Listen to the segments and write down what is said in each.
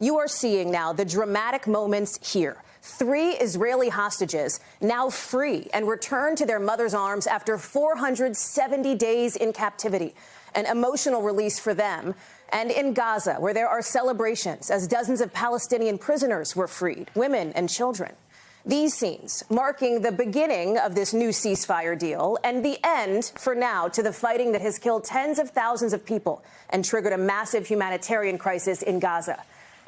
You are seeing now the dramatic moments here. 3 Israeli hostages now free and returned to their mother's arms after 470 days in captivity. An emotional release for them. And in Gaza, where there are celebrations as dozens of Palestinian prisoners were freed, women and children. These scenes marking the beginning of this new ceasefire deal and the end, for now, to the fighting that has killed tens of thousands of people and triggered a massive humanitarian crisis in Gaza.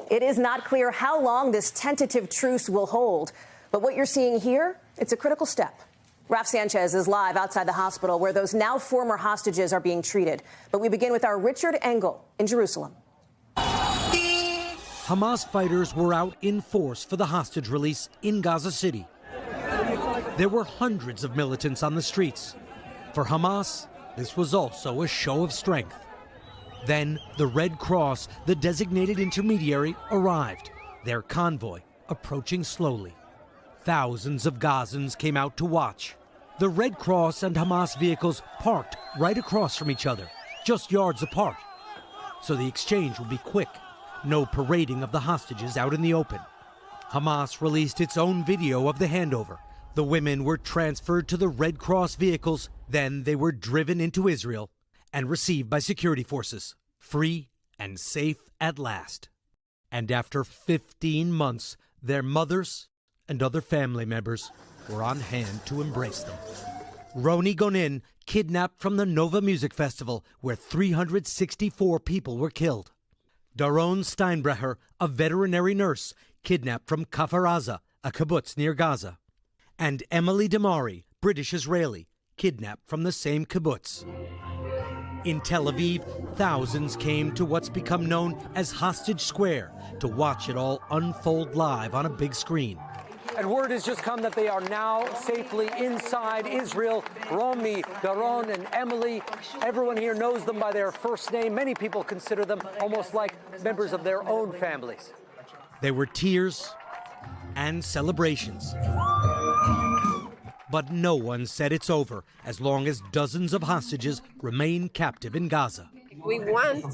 It is not clear how long this tentative truce will hold, but what you're seeing here, it's a critical step. Raf Sanchez is live outside the hospital where those now former hostages are being treated. But we begin with our Richard Engel in Jerusalem. Hamas fighters were out in force for the hostage release in Gaza City. There were hundreds of militants on the streets. For Hamas, this was also a show of strength. Then the Red Cross, the designated intermediary, arrived, their convoy approaching slowly. Thousands of Gazans came out to watch. The Red Cross and Hamas vehicles parked right across from each other, just yards apart. So the exchange would be quick. No parading of the hostages out in the open. Hamas released its own video of the handover. The women were transferred to the Red Cross vehicles. Then they were driven into Israel and received by security forces, free and safe at last. And after 15 months, their mothers and other family members were on hand to embrace them. Roni Gonin, kidnapped from the Nova Music Festival, where 364 people were killed. Daron Steinbrecher, a veterinary nurse, kidnapped from Kfar Aza, a kibbutz near Gaza. And Emily Damari, British-Israeli, kidnapped from the same kibbutz. In Tel Aviv, thousands came to what's become known as Hostage Square to watch it all unfold live on a big screen. And word has just come that they are now safely inside Israel. Romy, Daron, and Emily, everyone here knows them by their first name. Many people consider them almost like members of their own families. There were tears and celebrations. But no one said it's over as long as dozens of hostages remain captive in Gaza. We want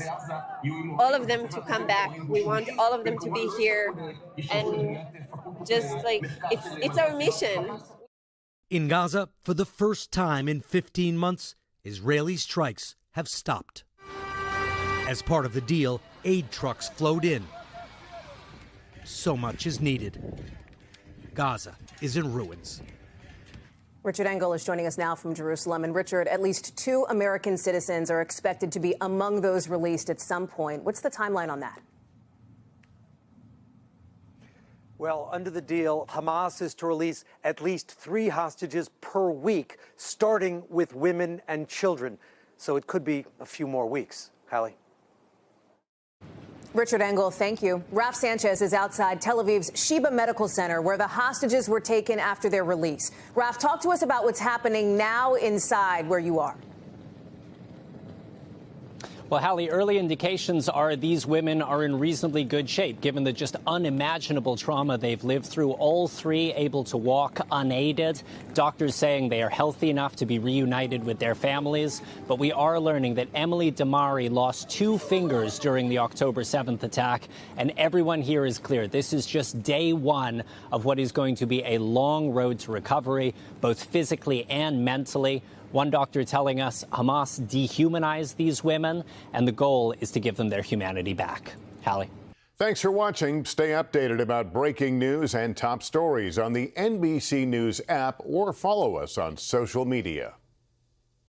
all of them to come back. We want all of them to be here. And just like, it's our mission. In Gaza, for the first time in 15 months, Israeli strikes have stopped. As part of the deal, aid trucks flowed in. So much is needed. Gaza is in ruins. Richard Engel is joining us now from Jerusalem. And Richard, at least 2 American citizens are expected to be among those released at some point. What's the timeline on that? Well, under the deal, Hamas is to release at least 3 hostages per week, starting with women and children. So it could be a few more weeks. Hallie. Richard Engel, thank you. Raf Sanchez is outside Tel Aviv's Sheba Medical Center, where the hostages were taken after their release. Raf, talk to us about what's happening now inside where you are. Well, Hallie, early indications are these women are in reasonably good shape, given the just unimaginable trauma they've lived through. All 3 able to walk unaided. Doctors saying they are healthy enough to be reunited with their families. But we are learning that Emily Damari lost 2 fingers during the October 7th attack. And everyone here is clear. This is just day 1 of what is going to be a long road to recovery, both physically and mentally. One doctor telling us Hamas dehumanized these women, and the goal is to give them their humanity back. Hallie. Thanks for watching. Stay updated about breaking news and top stories on the NBC News app or follow us on social media.